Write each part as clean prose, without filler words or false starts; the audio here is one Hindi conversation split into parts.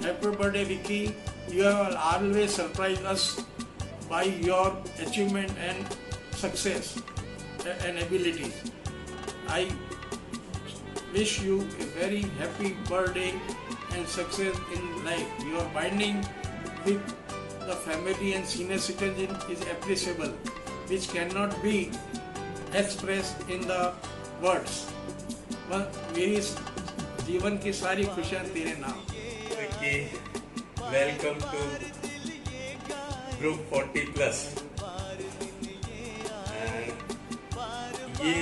Happy birthday, Vicky. You have always surprised us by your achievement and success and abilities. I wish you a very happy birthday and success in life. Your binding with the family and senior citizen is appreciable, which cannot be expressed in the words. मेरी जीवन की सारी खुशियाँ तेरे नाम। Okay, welcome to Group 40+. ये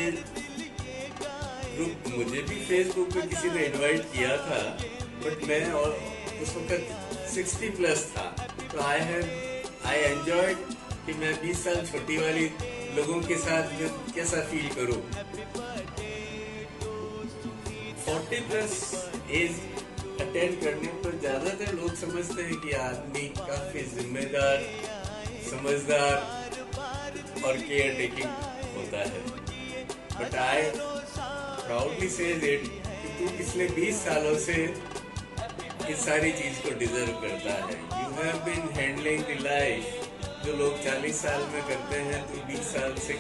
ग्रुप मुझे भी फेसबुक पे किसी ने इनवाइट किया था, बट मैं और उस वक्त 60+ था, तो आई एंजॉयड कि मैं 20 साल छोटी वाली लोगों के साथ कैसा फील करूं। 40+ एज अटेंड करने पर ज्यादातर लोग समझते हैं कि आदमी काफी जिम्मेदार, समझदार और केयर टेकिंग होता है, बट आई प्राउडली से इट कि तू पिछले 20 सालों से इस सारी चीज को डिजर्व करता है। You have been handling the life जो लोग 40 साल में करते हैं, तू 20 साल से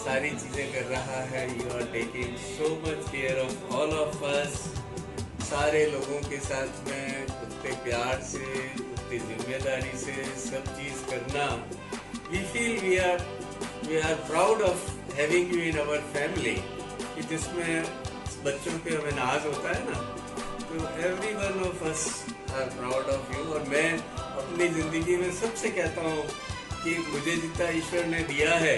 सारी चीजें कर रहा है। You are taking so much care of all of us. सारे लोगों के साथ में उतने प्यार से, उतनी जिम्मेदारी से सब चीज करना। We feel we are proud of having you in our family, कि जिसमें बच्चों पे हमें नाज होता है ना, तो every one of us are proud of you. और मैं अपनी जिंदगी में सबसे कहता हूँ कि मुझे जितना ईश्वर ने दिया है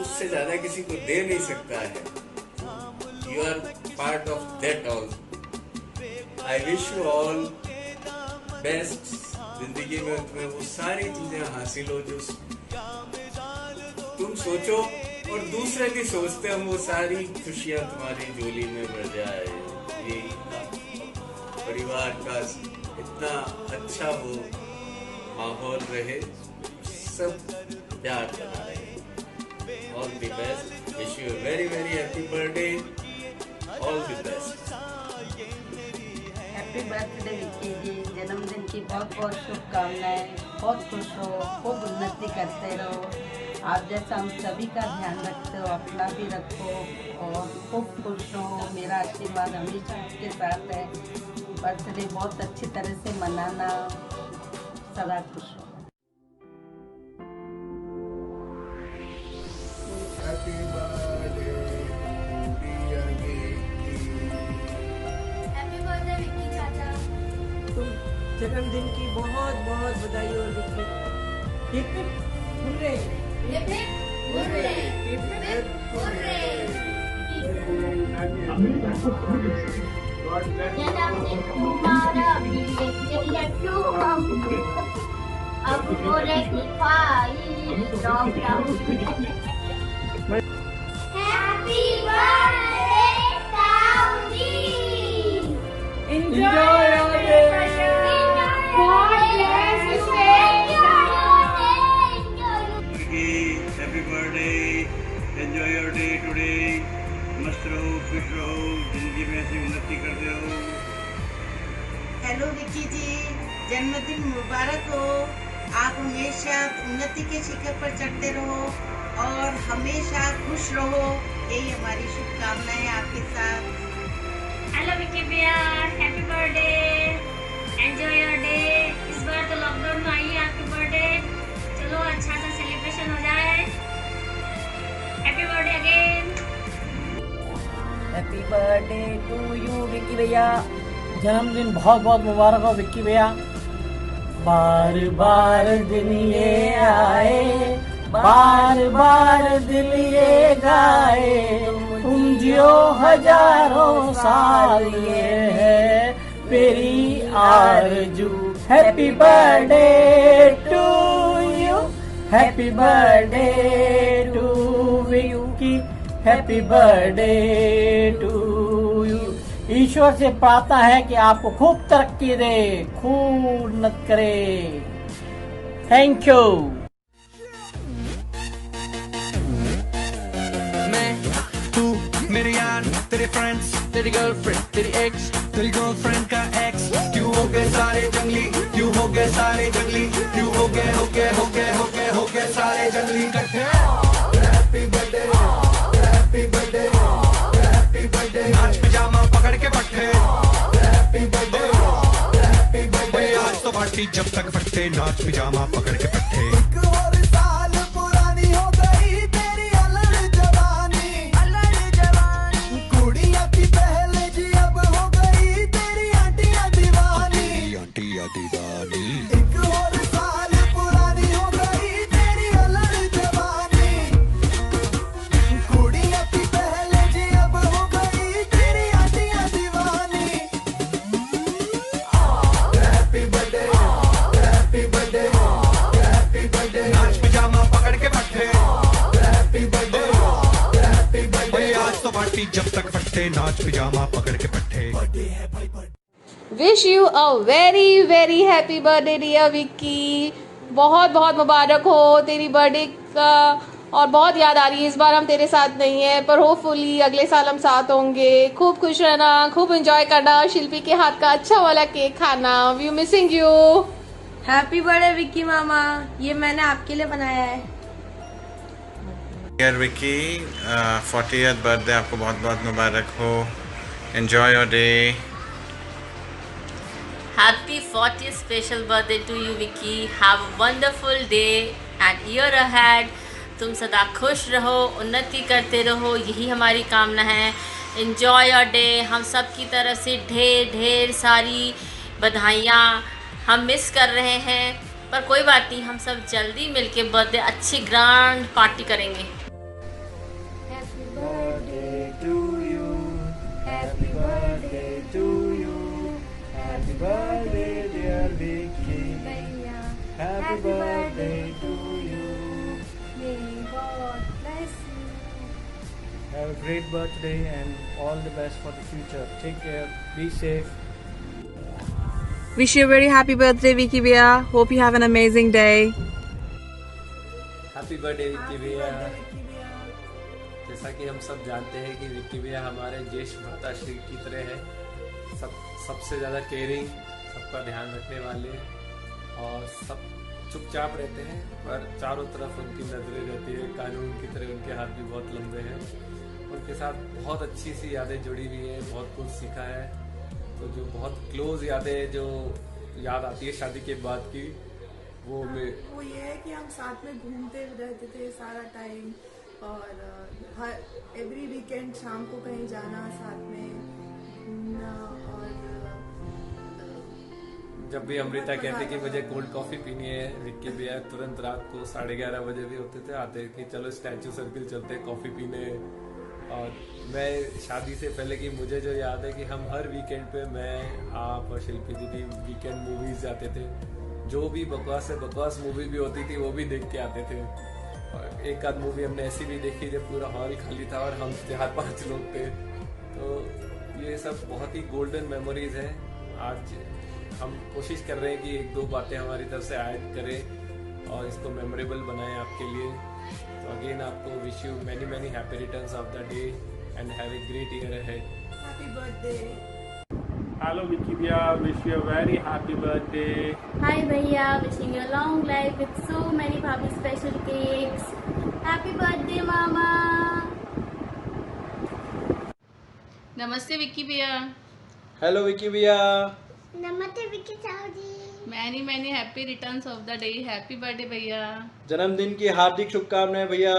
उससे ज्यादा किसी को दे नहीं सकता है। You are part of that also. I wish you all best. जिंदगी में तुम्हें वो सारी चीजें हासिल हो जो तुम सोचो और दूसरे भी सोचते हैं, वो सारी खुशियां तुम्हारी झोली में भर जाए। ये परिवार का इतना अच्छा वो माहौल रहे, सब प्यार बना रहे। All the best. Wish you very very happy birthday. All the best. Happy birthday Vicky ji, जन्मदिन की बहुत बहुत शुभकामनाएं। बहुत खुश रहो, खूब उन्नति करते रहो। आप जैसा हम सभी का ध्यान रखते हो, अपना भी रखो और खूब खुश रहो। मेरा आशीर्वाद हमेशा आपके साथ है। बर्थडे बहुत अच्छी तरह से मनाना, सदा खुश रहो। Happy birthday, dear Vicky. Happy birthday Vicky चाचा। तुम जन्मदिन की बहुत बहुत बधाई और Vicky. Hip hip hurray, hip hip hurray, hip hip hurray. जन्मदिन तुम्हारा मिले लड्डू हमको, अब बोले दिखाई हैप्पी बर्थडे ताऊजी। Enjoy your day. God bless you. Happy birthday. Enjoy your day today. मस्त रहो, खुश रहो, जिंदगी में ऐसी उन्नति करते रहो। हेलो विक्की जी, जन्मदिन मुबारक हो। आप हमेशा उन्नति के शिखर पर चढ़ते रहो और हमेशा खुश रहो। यही हमारी शुभकामनाएं आपके साथ। हेलो विक्की भैया, happy birthday. Enjoy your day. इस बार तो लॉकडाउन में आई है आपकी बर्थडे, चलो अच्छा सा सेलिब्रेशन हो जाए। Happy birthday again. Happy birthday to you Vicky भैया। जन्मदिन बहुत बहुत मुबारक हो विक्की भैया। बार बार दिन ये आए, बार बार दिल ये गाए, तुम जियो हजारों साल ये है मेरी आरज़ू। Happy birthday to you, happy birthday to Vicky, happy birthday to you. ईश्वर से प्रार्थना है कि आपको खूब तरक्की दे, खूब उन्नत करे। Thank you. मैं तू मेरे यार तेरे फ्रेंड्स, तेरी गर्लफ्रेंड, तेरी एक्स, तेरी गर्लफ्रेंड का एक्स, क्यों हो गए सारे जंगली, क्यों हो गए सारे जंगली, क्यों हो गए सारे जंगली इकट्ठे। Happy birthday, happy birthday, happy birthday, नाच पिजामा पकड़ के पट्टे। हैप्पी बर्थडे, हैप्पी बर्थडे, आज तो पार्टी जब तक फट्टे, नाच पिजामा पकड़ के पट्टे। जब तक फट्टे, नाच पिजामा पकड़ के पट्टे। Wish you a very very happy birthday dear Vicky. बहुत बहुत मुबारक हो तेरी बर्थडे का, और बहुत याद आ रही है। इस बार हम तेरे साथ नहीं है, पर होपफुली अगले साल हम साथ होंगे। खूब खुश रहना, खूब एंजॉय करना, शिल्पी के हाथ का अच्छा वाला केक खाना। We missing you. Happy birthday Vicky मामा, ये मैंने आपके लिए बनाया है। डियर विक्की, 40th बर्थडे आपको बहुत बहुत मुबारक हो। Enjoy your day. Happy 40th special birthday to you Vicky. Have a wonderful day and year ahead. तुम सदा खुश रहो, उन्नति करते रहो, यही हमारी कामना है। Enjoy your day. हम सब की तरफ से ढेर ढेर सारी बधाइयाँ। हम मिस कर रहे हैं, पर कोई बात नहीं, हम सब जल्दी मिलके बर्थडे अच्छी ग्रैंड पार्टी करेंगे। Happy birthday to you. Happy birthday to you. Happy birthday dear Vicky. Happy birthday to you. May God bless you. Have a great birthday and all the best for the future. Take care. Be safe. Wish you a very happy birthday, Vicky Bhaiya. Hope you have an amazing day. Happy birthday, Vicky Bhaiya. जैसा कि हम सब जानते हैं कि विक्की भैया हमारे ज्येष्ठ भ्राताश्री की तरह है। सबसे ज़्यादा केयरिंग, सबका ध्यान रखने वाले, और सब चुपचाप रहते हैं, पर चारों तरफ उनकी नजरें रहती है। कानून की तरह उनके हाथ भी बहुत लंबे हैं। उनके साथ बहुत अच्छी सी यादें जुड़ी हुई है, बहुत कुछ सीखा है। तो जो बहुत क्लोज यादें जो याद आती है शादी के बाद की, वो ये है कि हम साथ में घूमते रहते थे सारा टाइम, और हर एवरी वीकेंड शाम को कहीं जाना साथ में घूमना। और जब भी अमृता कहती कि मुझे कोल्ड कॉफी पीनी है, विक्की भैया तुरंत रात को 11:30 बजे भी होते थे आते कि चलो स्टैचू सर्किल चलते हैं कॉफी पीने। और मैं शादी से पहले की मुझे जो याद है कि हम हर वीकेंड पे मैं, आप और शिल्पी दीदी वीकेंड मूवीज जाते थे। जो भी बकवास से बकवास मूवी भी होती थी वो भी देख के आते थे। और एक आध मूवी हमने ऐसी भी देखी जब पूरा हॉल खाली था और हम 4-5 लोग थे। तो ये सब बहुत ही गोल्डन मेमोरीज हैं। आज हम कोशिश कर रहे हैं कि 1-2 बातें हमारी तरफ से ऐड करें और इसको मेमोरेबल बनाएं आपके लिए। तो अगेन आपको wish you many many happy returns of the day and have a great year ahead. Happy birthday. Hello Vicky Bhaiya, wish you a very happy birthday. Hi Bhaiya, wishing you a long life with so many Bhabhi special cakes. Happy birthday Mama. नमस्ते विक्की भैया। Hello Vicky Bhaiya. नमस्ते Vicky Sahu ji. Many many happy returns of the day. Happy birthday भैया। जन्मदिन की हार्दिक शुभकामनाएं भैया।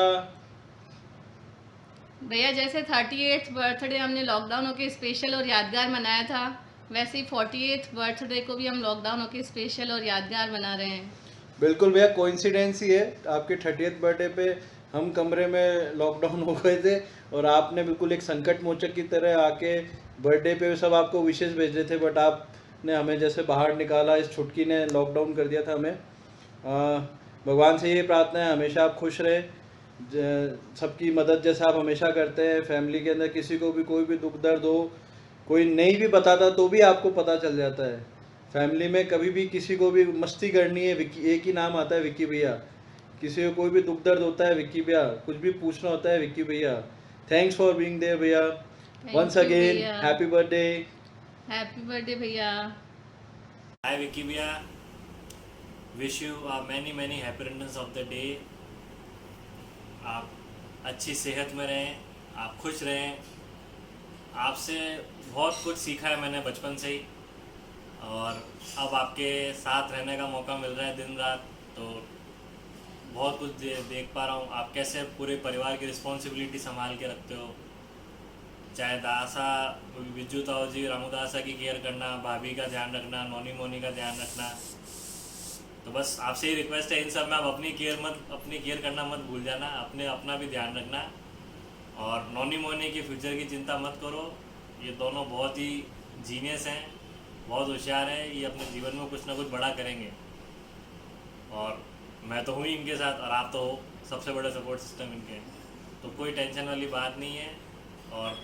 भैया जैसे 38th बर्थडे हमने लॉकडाउन होके स्पेशल और यादगार मनाया था, वैसे ही 48th बर्थडे को भी हम लॉकडाउन होके स्पेशल और यादगार मना रहे हैं। बिल्कुल भैया, कोइंसिडेंस ही है। आपके 30th बर्थडे पे हम कमरे में लॉकडाउन हो गए थे और आपने बिल्कुल एक संकट मोचक की तरह आके बर्थडे पे सब आपको विशेष भेज रहे थे, बट आपने हमें जैसे बाहर निकाला, इस छुटकी ने लॉकडाउन कर दिया था हमें। भगवान से ये प्रार्थना है हमेशा आप खुश रहे, सबकी मदद जैसे आप हमेशा करते हैं। फैमिली के अंदर किसी को भी कोई भी दुख दर्द हो, कोई नहीं भी बताता तो भी आपको पता चल जाता है। फैमिली में कभी भी किसी को भी मस्ती करनी है, एक ही नाम आता है विक्की भैया। किसी को कोई भी दुख दर्द होता है विक्की भैया, कुछ भी पूछना होता है विक्की भैया। थैंक्स फॉर बीइंग देयर भैया। Once again, happy birthday. Happy birthday भैया. Hi Vicky भैया. Wish you many happy returns of the day. आप अच्छी सेहत में रहें, आप खुश रहें. आपसे बहुत कुछ सीखा है मैंने बचपन से ही, और अब आपके साथ रहने का मौका मिल रहा है दिन रात, तो बहुत कुछ देख पा रहा हूँ. आप कैसे पूरे परिवार की रिस्पॉन्सिबिलिटी संभाल के रखते हो, चाहे दासा बिज्जू ताऊ जी रामूदासा की केयर करना, भाभी का ध्यान रखना, नोनी मोनी का ध्यान रखना. तो बस आपसे ही रिक्वेस्ट है, इन सब में आप अपनी केयर करना मत भूल जाना, अपना भी ध्यान रखना. और नोनी मोनी की फ्यूचर की चिंता मत करो. ये दोनों बहुत ही जीनियस हैं, बहुत होशियार हैं. ये अपने जीवन में कुछ ना कुछ बड़ा करेंगे, और मैं तो हूँ ही इनके साथ, और आप तो हो सबसे बड़ा सपोर्ट सिस्टम इनके. तो कोई टेंशन वाली बात नहीं है, और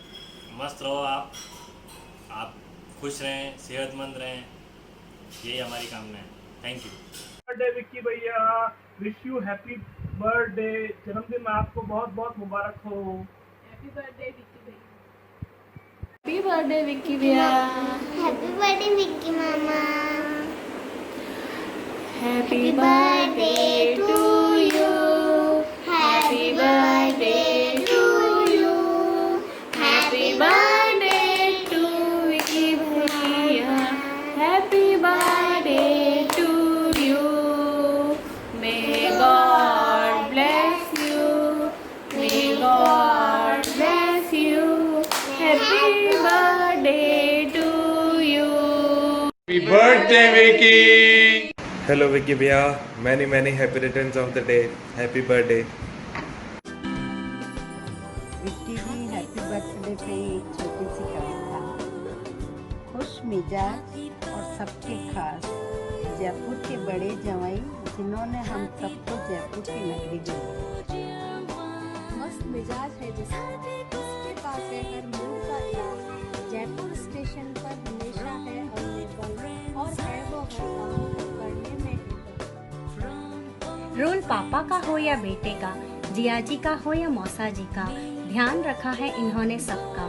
मस्त रहो आप खुश रहें, सेहतमंद रहें, यही हमारी कामना है. Thank you. बर्थडे विक्की भैया, विश यू हैप्पी बर्थडे. जन्मदिन आपको बहुत बहुत मुबारक हो. हैप्पी बर्थडे विक्की भैया. हैप्पी बर्थडे विक्की भैया. हैप्पी बर्थडे विक्की मामा. Happy birthday to you. Happy birthday to you. Happy birthday to Vicky भैया. Happy birthday to you. May God bless you. May God bless you. Happy birthday to you. Happy birthday Vicky. Hello Vicky भैया, many happy returns of the day. Happy birthday. Vicky ji, happy birthday पे एक छोटी सी कविता. खुश मिजाज और सबके खास जयपुर के बड़े जवाई, जिन्होंने हम सबको जयपुर की नगरी दी. मस्त मिजाज है जिसका, उसके पास है हर मूड का इलाज. जयपुर स्टेशन पर हमेशा है अवेलेबल, और है वो हर काम करने में. रोल पापा का हो या बेटे का, जिया जी का हो या मौसा जी का, ध्यान रखा है इन्होंने सबका.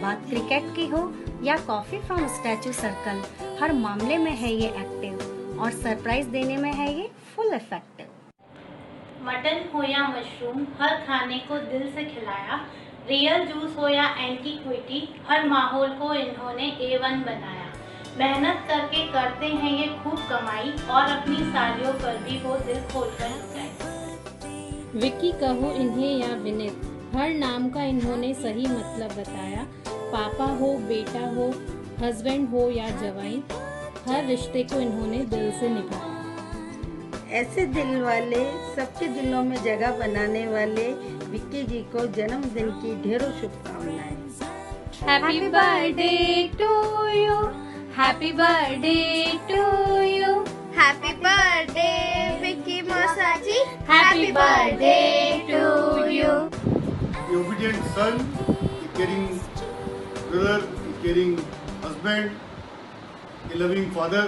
बात क्रिकेट की हो या कॉफी फ्रॉम स्टैचू सर्कल, हर मामले में है ये एक्टिव, और सरप्राइज देने में है ये फुल इफेक्टिव. मटन हो या मशरूम, हर खाने को दिल से खिलाया. रियल जूस हो या एंटीक्विटी, हर माहौल को इन्होंने A1 बनाया. मेहनत करके करते हैं ये खूब कमाई, और अपनी सालियों पर भी वो दिल खोलकर लुटाए. विक्की कहो इन्हें या विनित, हर नाम का इन्होंने सही मतलब बताया. पापा हो, बेटा हो, हस्बैंड हो या जवाई, हर रिश्ते को इन्होंने दिल से निभाया. ऐसे दिल वाले, सबके दिलों में जगह बनाने वाले विक्की जी को जन्मदिन की ढेरों शुभकामनाएं. Happy birthday to you. Happy birthday to you. Happy birthday Vicky मौसा ji. Happy birthday to you. The obedient son, the caring brother, the caring husband, a loving father,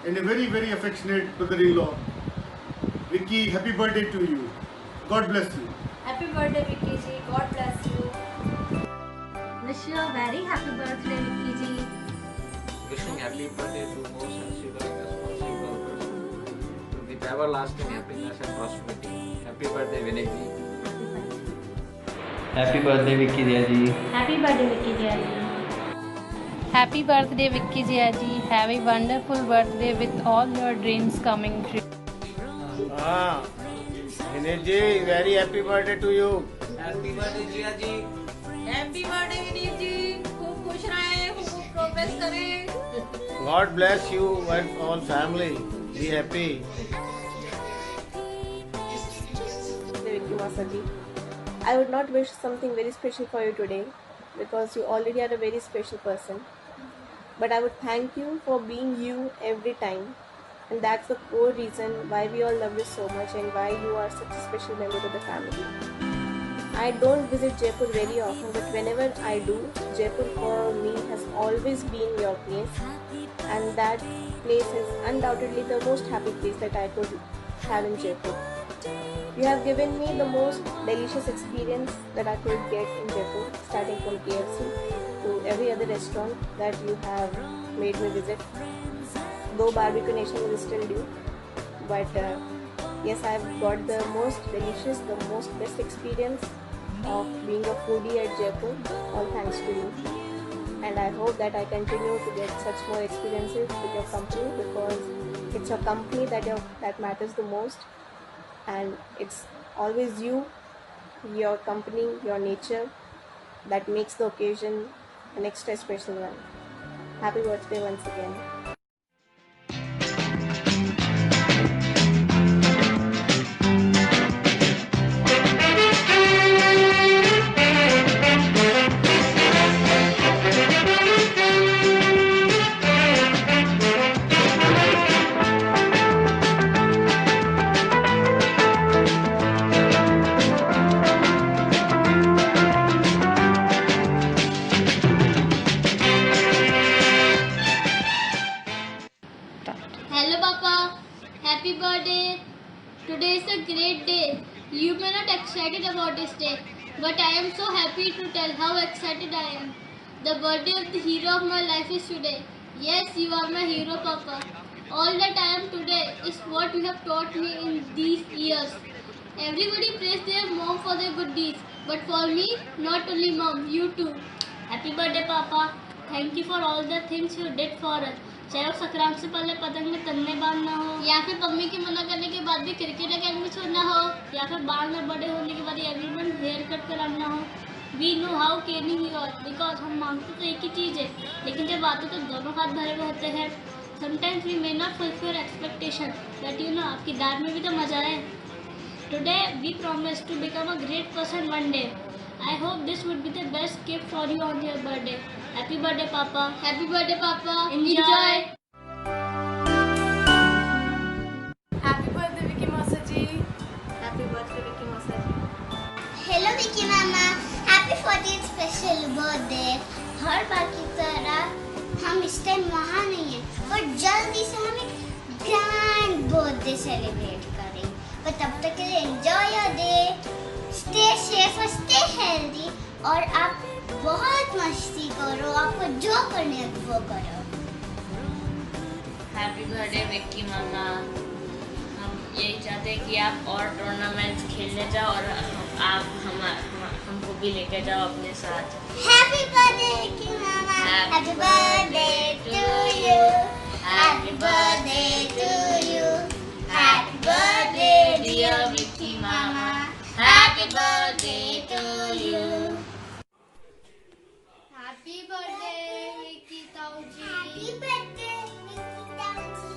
and a very affectionate brother-in-law. Vicky, happy birthday to you. God bless you. Happy birthday Vicky ji. God bless you. Wish you a very happy birthday Vicky ji. Wishing happy birthday to most sensible and responsible person, with everlasting happiness and prosperity. Happy birthday Vinay ji. Happy birthday Vicky Jiya ji. Happy birthday Vicky Jiya ji. Happy birthday Vicky Jia ji. Have a wonderful birthday with all your dreams coming true. Vineet ji, very happy birthday to you. Happy birthday Jiya ji. Happy birthday Vineet ji. खूब खुश रहें, खूब प्रोग्रेस करें. God bless you and all family. Be happy. Vicky Masa ji, I would not wish something very special for you today, because you already are a very special person. But I would thank you for being you every time, and that's the core reason why we all love you so much and why you are such a special member of the family. I don't visit Jaipur very often, but whenever I do, Jaipur for me has always been your place, and that place is undoubtedly the most happy place that I could have in Jaipur. You have given me the most delicious experience that I could get in Jaipur, starting from KFC to every other restaurant that you have made me visit. Though Barbecue Nation is still due, but yes, I've got the most delicious, the most best experience of being a foodie at Jaipur, all thanks to you. And I hope that I continue to get such more experiences with your company, because it's your company that matters the most, and it's always you, your company, your nature that makes the occasion an extra special one. Happy birthday once again. Hello Papa, happy birthday. Today is a great day. You may not excited about this day, but I am so happy to tell how excited I am. The birthday of the hero of my life is today. Yes, you are my hero, Papa. All that I am today is what you have taught me in these years. Everybody praised their mom for their good deeds, but for me, not only mom, you too. Happy birthday, Papa. Thank you for all the things you did for us. चाहे वो संक्रांत से पहले पतंग में तन्ने बांधना हो, या फिर मम्मी के मना करने के बाद भी क्रिकेट अकेडमी छोड़ना हो, या फिर बाल में बड़े होने के बाद एवरीवन हेयर कट कराना हो. We know how caring you are, because हम मांगते तो एक ही चीज़ है, लेकिन जब आते तो दोनों हाथ भरे हुए होते हैं. Sometimes we may not fulfil your expectation, but you know आपकी दाद में भी तो मजा है. Today we promise to become a great person one day. I hope this would be the best gift for you on your birthday. Happy birthday, Papa. Happy birthday, Papa. Enjoy. Happy birthday, Vicky Masa ji. Happy birthday, Vicky Masa ji. Hello, Vicky Mama. Happy 40th special birthday. हर बार की तरह हम इस टाइम वहाँ नहीं हैं, पर जल्दी से हम एक ग्रैंड बर्थडे सेलिब्रेट करेंगे. पर तब तक के लिए enjoy your day. Stay safe और stay healthy, और आप बहुत मस्ती करो, आपको जो करने है वो करो. हैप्पी बर्थडे विक्की मामा. हम यही चाहते हैं कि आप और टूर्नामेंट्स खेलने जाओ और आप हमको भी लेके जाओ अपने साथ. हैप्पी बर्थडे विक्की मामा. Happy birthday to you. Happy birthday to you. Happy birthday dear Vicky मामा. Happy birthday to you. Happy birthday, Vicky Tauji. Happy birthday, Vicky Tauji.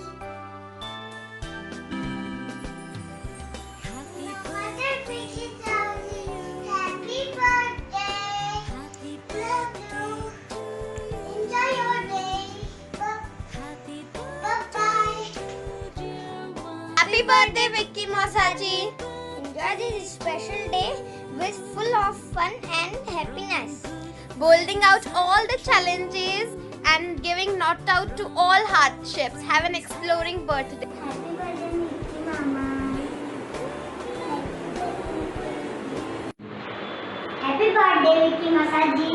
Happy birthday, Vicky Tauji. Happy birthday. Love you. Enjoy your day. Bye-bye. Happy birthday, Vicky Masaji. Enjoy this special day with full of fun and happiness. Bolding out all the challenges and giving knocked out to all hardships. Have an exploring birthday. Happy birthday, Vicky Mama. Happy birthday, Vicky Masaji.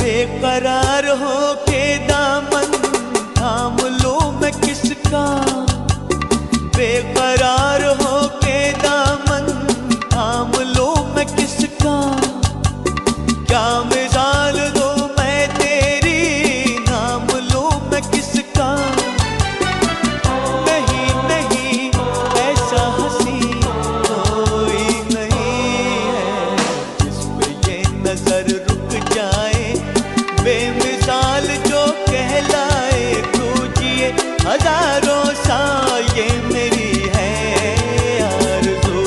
बेकरार हो के दामन थाम लो मैं किसका. बेकरार हो के दामन थाम लो मैं किसका. क्या मिसाल दो मैं तेरी, नाम लो मैं किसका. नहीं नहीं ऐसा हंसी कोई नहीं है जिस पे ये नजर रुक जाए. बेमिसाल जो कहलाए तुझे हजारों सा ये मेरी है आरज़ू.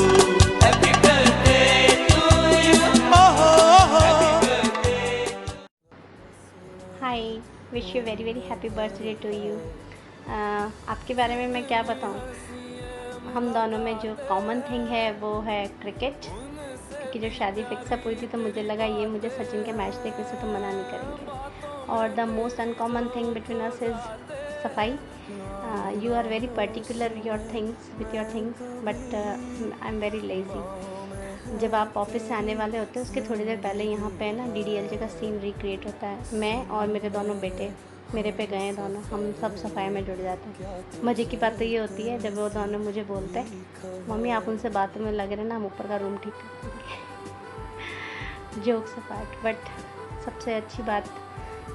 Happy birthday to you. Hi, wish you very very happy birthday to you. आपके बारे में मैं क्या बताऊं. हम दोनों में जो कॉमन थिंग है वो है क्रिकेट. विक्की जब शादी फिक्सअप हुई थी तो मुझे लगा ये मुझे सचिन के मैच देखने से तो मना नहीं करेंगे। और the most uncommon thing between us is सफाई। You are very particular with your things but I am very lazy. जब आप ऑफिस से आने वाले होते हैं उसके थोड़ी देर पहले यहाँ पे ना DDLJ का सीन रिक्रिएट होता है। मैं और मेरे दोनों बेटे मेरे पे गए दोनों, हम सब सफाई में जुड़ जाते हैं। मज़े की बात तो ये होती है जब वो दोनों मुझे बोलते हैं मम्मी आप उनसे बातों में लगे रहे ना, हम ऊपर का रूम ठीक कर देंगे। जोक्स अपार्ट, बट सबसे अच्छी बात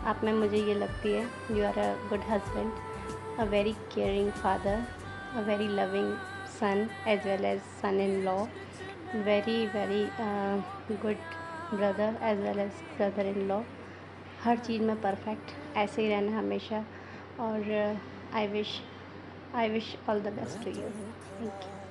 आप में मुझे ये लगती है, you are a good husband, a very caring father, a very loving son as well as son in law, very very good brother as well as brother in law. हर चीज़ में परफेक्ट, ऐसे ही रहना हमेशा। और I wish all the best to you. Thank you.